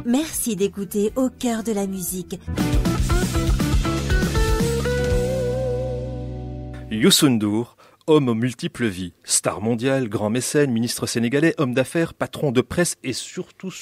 Merci d'écouter Au cœur de la musique. Youssou N'Dour, homme aux multiples vies, star mondial, grand mécène, ministre sénégalais, homme d'affaires, patron de presse et surtout,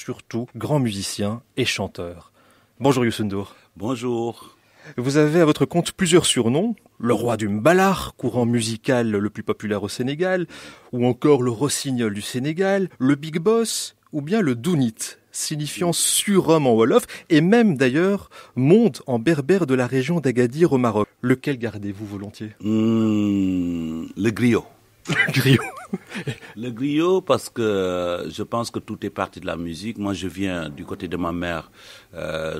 grand musicien et chanteur. Bonjour Youssou N'Dour. Bonjour. Vous avez à votre compte plusieurs surnoms, le roi du mbalax, courant musical le plus populaire au Sénégal, ou encore le rossignol du Sénégal, le big boss, ou bien le dounit, signifiant surhomme en wolof, et même d'ailleurs monde en berbère de la région d'Agadir au Maroc. Lequel gardez-vous volontiers? Le griot. Le griot. Le griot parce que je pense que tout est parti de la musique. Moi je viens du côté de ma mère,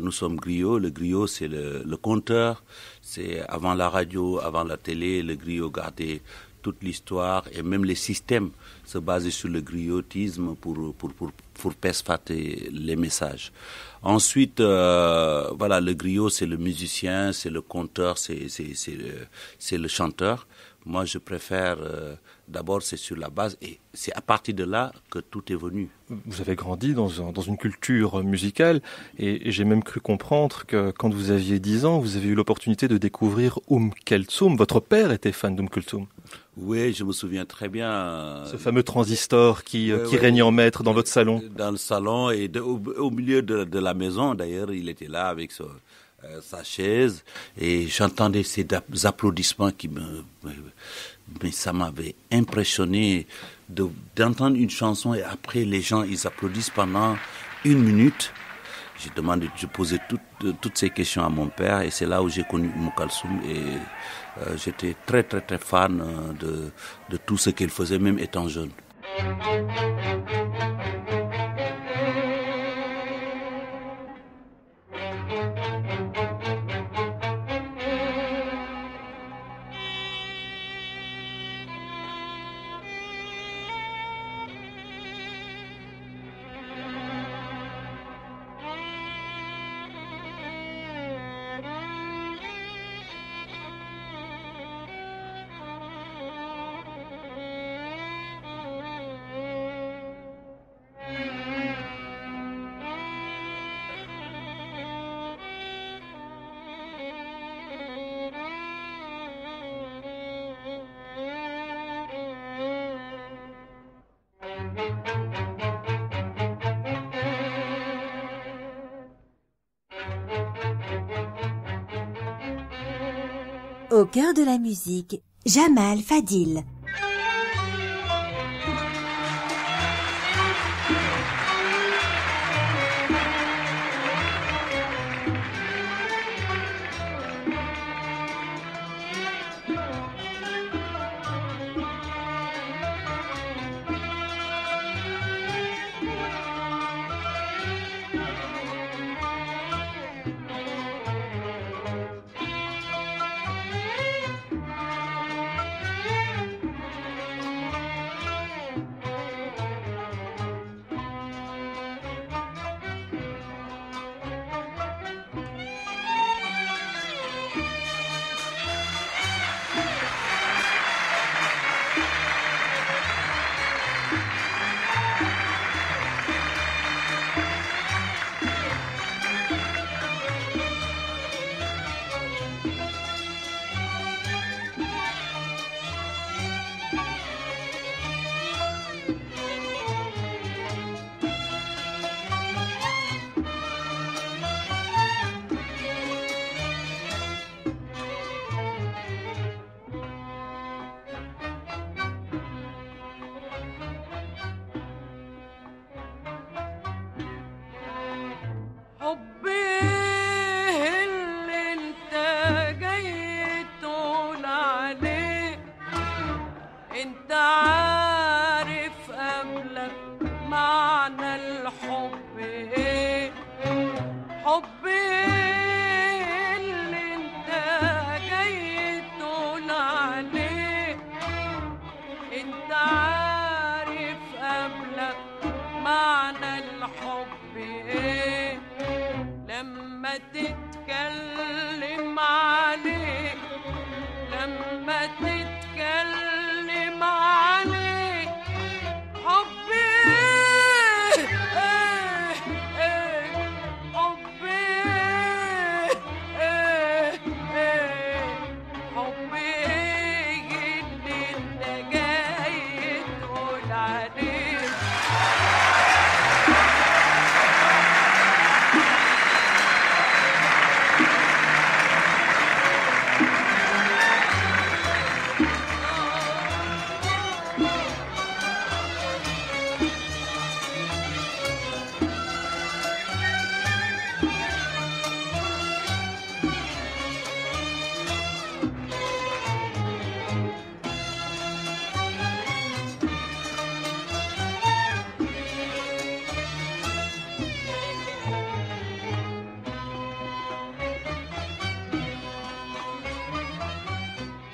nous sommes griots. Le griot c'est le conteur, c'est avant la radio, avant la télé, le griot gardait toute l'histoire et même les systèmes se basaient sur le griotisme pour perfater les messages. Ensuite, voilà, le griot c'est le musicien, c'est le conteur, c'est le chanteur. Moi, je préfère, d'abord, c'est sur la base, et c'est à partir de là que tout est venu. Vous avez grandi dans une culture musicale, et j'ai même cru comprendre que quand vous aviez 10 ans, vous avez eu l'opportunité de découvrir Kulthum. Votre père était fan Kulthum. Oui, je me souviens très bien. Ce fameux transistor qui régnait en maître dans votre salon. Dans le salon, et au milieu de la maison, d'ailleurs, il était là avec sa chaise, et j'entendais ces applaudissements mais ça m'avait impressionné d'entendre une chanson et après les gens ils applaudissent pendant 1 minute. Je posais toutes ces questions à mon père et c'est là où j'ai connu Kulthum et j'étais très très très fan de tout ce qu'elle faisait même étant jeune. Au cœur de la musique, Jamal Fadil.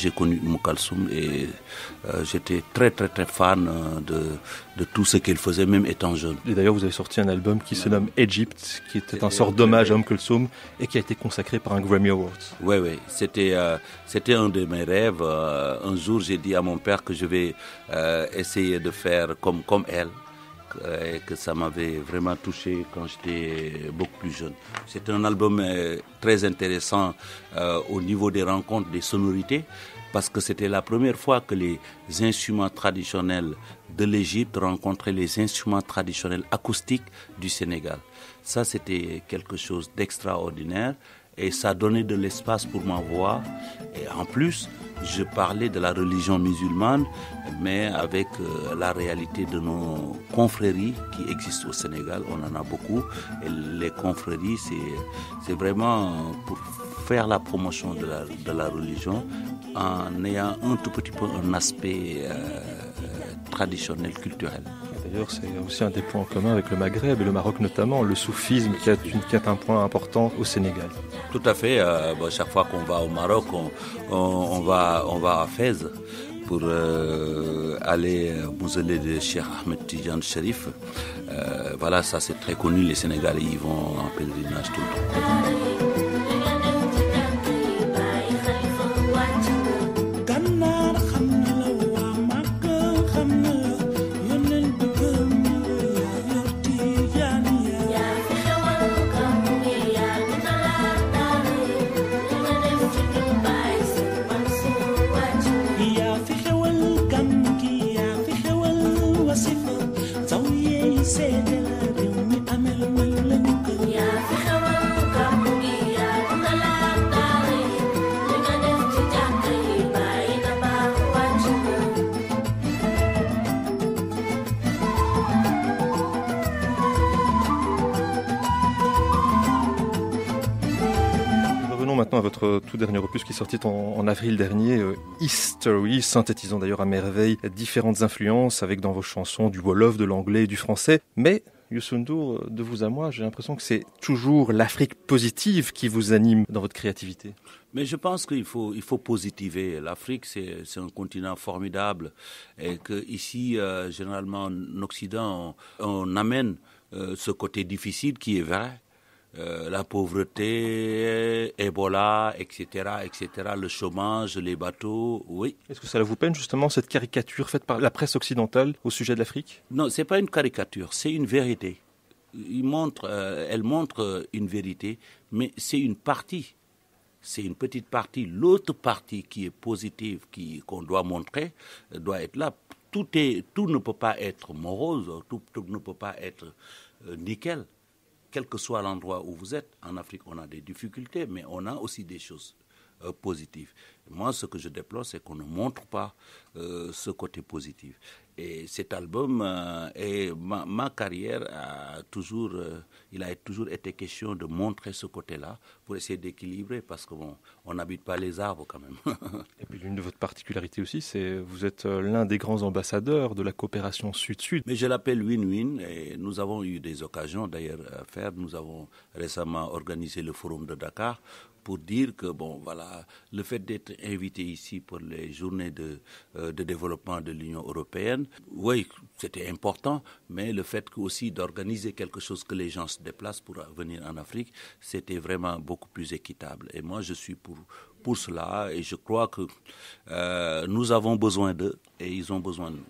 J'ai connu Kalsoum et j'étais très très très fan de tout ce qu'elle faisait, même étant jeune. Et d'ailleurs, vous avez sorti un album qui se nomme Egypt, qui était un sort d'hommage à Kalsoum et qui a été consacré par un Grammy Award. Oui, c'était un de mes rêves. Un jour, j'ai dit à mon père que je vais essayer de faire comme elle. Et que ça m'avait vraiment touché quand j'étais beaucoup plus jeune. C'est un album très intéressant au niveau des rencontres, des sonorités, parce que c'était la première fois que les instruments traditionnels de l'Égypte rencontraient les instruments traditionnels acoustiques du Sénégal. Ça, c'était quelque chose d'extraordinaire et ça donnait de l'espace pour ma voix. Et en plus, je parlais de la religion musulmane, mais avec la réalité de nos confréries qui existent au Sénégal. On en a beaucoup. Et les confréries, c'est vraiment pour faire la promotion de la religion en ayant un tout petit peu un aspect traditionnel, culturel. D'ailleurs, c'est aussi un des points en commun avec le Maghreb et le Maroc notamment, le soufisme qui est un point important au Sénégal. Tout à fait. Chaque fois qu'on va au Maroc, on va à Fès pour aller au mausolée de Cheikh Ahmed Tidiane Chérif. Voilà, ça c'est très connu. Les Sénégalais y vont en pèlerinage tout le temps. Maintenant à votre tout dernier opus qui sortit en avril dernier, History, synthétisant d'ailleurs à merveille différentes influences avec dans vos chansons du wolof, de l'anglais et du français. Mais Youssou N'Dour, de vous à moi, j'ai l'impression que c'est toujours l'Afrique positive qui vous anime dans votre créativité. Mais je pense qu'il faut positiver. L'Afrique, c'est un continent formidable et que ici, généralement en Occident, on amène ce côté difficile qui est vrai. La pauvreté, Ebola, etc., le chômage, les bateaux, oui. Est-ce que ça vous peine justement cette caricature faite par la presse occidentale au sujet de l'Afrique ? Non, c'est pas une caricature, c'est une vérité. Elle montre une vérité, mais c'est une partie. C'est une petite partie. L'autre partie qui est positive, qu'on doit montrer, doit être là. Tout ne peut pas être morose, tout ne peut pas être nickel. Quel que soit l'endroit où vous êtes, en Afrique, on a des difficultés, mais on a aussi des choses positives. Moi, ce que je déplore, c'est qu'on ne montre pas ce côté positif. Et cet album et ma carrière il a toujours été question de montrer ce côté-là pour essayer d'équilibrer, parce que on n'habite pas les arbres quand même. Et puis l'une de votre particularité aussi, c'est vous êtes l'un des grands ambassadeurs de la coopération Sud-Sud. Mais je l'appelle win-win et nous avons eu des occasions d'ailleurs à faire. Nous avons récemment organisé le Forum de Dakar pour dire que le fait d'être invité ici pour les journées de développement de l'Union européenne, oui, c'était important, mais le fait aussi d'organiser quelque chose que les gens se déplacent pour venir en Afrique, c'était vraiment beaucoup plus équitable. Et moi, je suis pour cela et je crois que nous avons besoin d'eux et ils ont besoin de nous.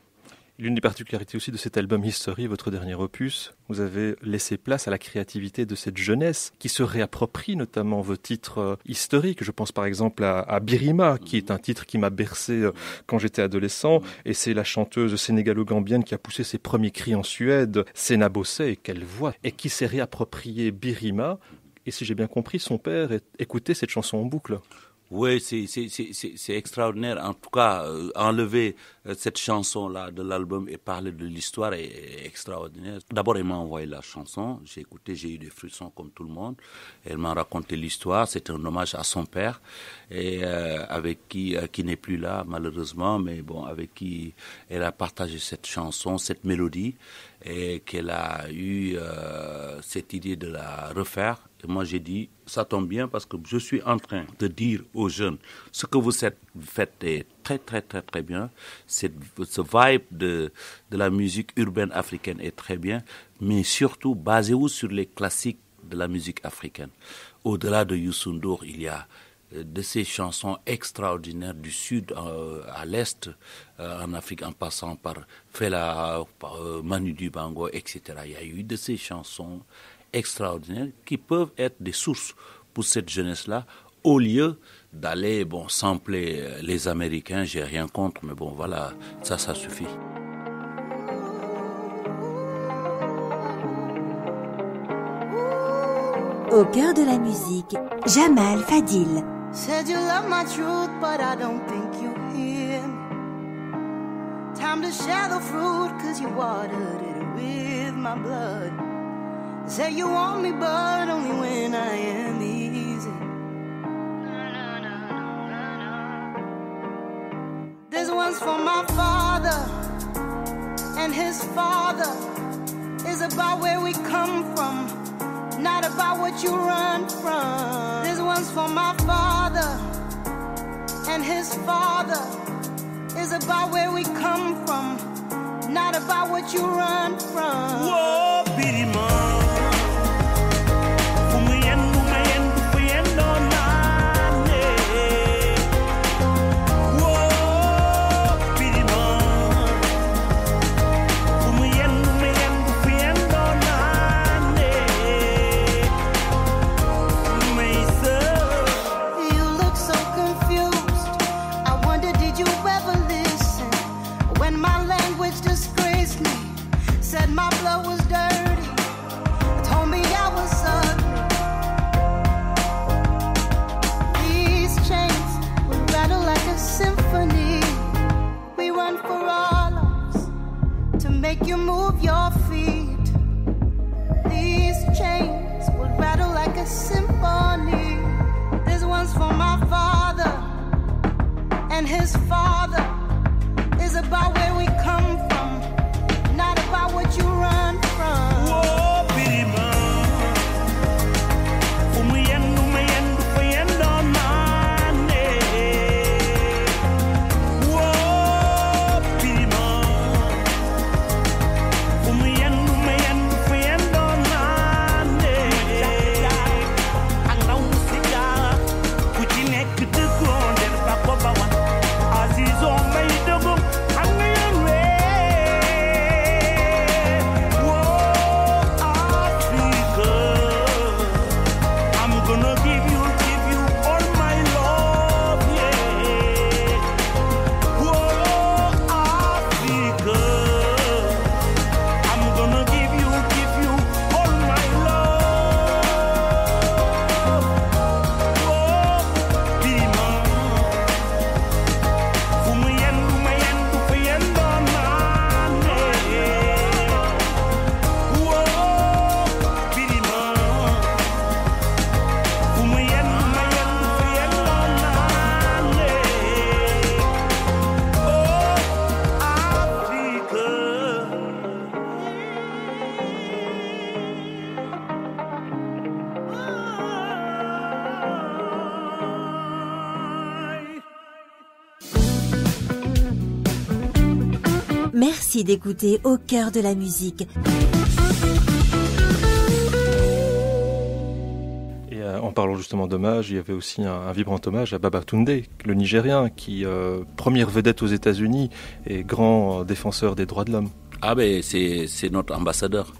L'une des particularités aussi de cet album History, votre dernier opus, vous avez laissé place à la créativité de cette jeunesse qui se réapproprie notamment vos titres historiques. Je pense par exemple à Birima, qui est un titre qui m'a bercé quand j'étais adolescent, et c'est la chanteuse sénégalo-gambienne qui a poussé ses premiers cris en Suède, Sena Bossé, et quelle voix, et qui s'est réapproprié Birima, et si j'ai bien compris, son père écoutait cette chanson en boucle. Oui, c'est extraordinaire. En tout cas, enlever cette chanson-là de l'album et parler de l'histoire est extraordinaire. D'abord, elle m'a envoyé la chanson. J'ai écouté, j'ai eu des frissons comme tout le monde. Elle m'a raconté l'histoire. C'est un hommage à son père, et avec qui n'est plus là malheureusement, mais bon, avec qui elle a partagé cette chanson, cette mélodie, et qu'elle a eu cette idée de la refaire. Et moi, j'ai dit, ça tombe bien parce que je suis en train de dire aux jeunes, ce que vous faites est très, très, très, très bien. Ce vibe de la musique urbaine africaine est très bien, mais surtout, basez-vous sur les classiques de la musique africaine. Au-delà de Youssou N'Dour, il y a de ces chansons extraordinaires du sud à l'est, en Afrique, en passant par Fela, par Manu Dibango, etc. Il y a eu de ces chansons extraordinaires qui peuvent être des sources pour cette jeunesse-là, au lieu d'aller sampler les Américains. J'ai rien contre, mais bon, voilà, ça suffit. Au cœur de la musique, Jamal Fadil. Said you love my truth, but I don't think you hear me. Time to share the fruit, cause you watered it with my blood. Say you want me, but only when I am easy. This one's for my father, and his father is about where we come from, not about what you run from. This one's for my father, and his father is about where we come from, not about what you run from. Whoa, Biddy Mom. My blood was dirty, told me I was ugly. These chains will rattle like a symphony. We run for our lives to make you move your feet. These chains will rattle like a symphony. This one's for my father, and his father is about where we come from, not about what you run from. Whoa, Biddy Mom. Umayendu fuyendo mane. Whoa, Biddy Mom. Umayendu fuyendo mane. Anga usika kuchinek tukonde bakobawa. Azizo maidogo anga yare. Merci d'écouter Au cœur de la musique. Et en parlant justement d'hommage, il y avait aussi un vibrant hommage à Babatunde, le Nigérien, qui, première vedette aux États-Unis et grand défenseur des droits de l'homme. Ah ben c'est notre ambassadeur.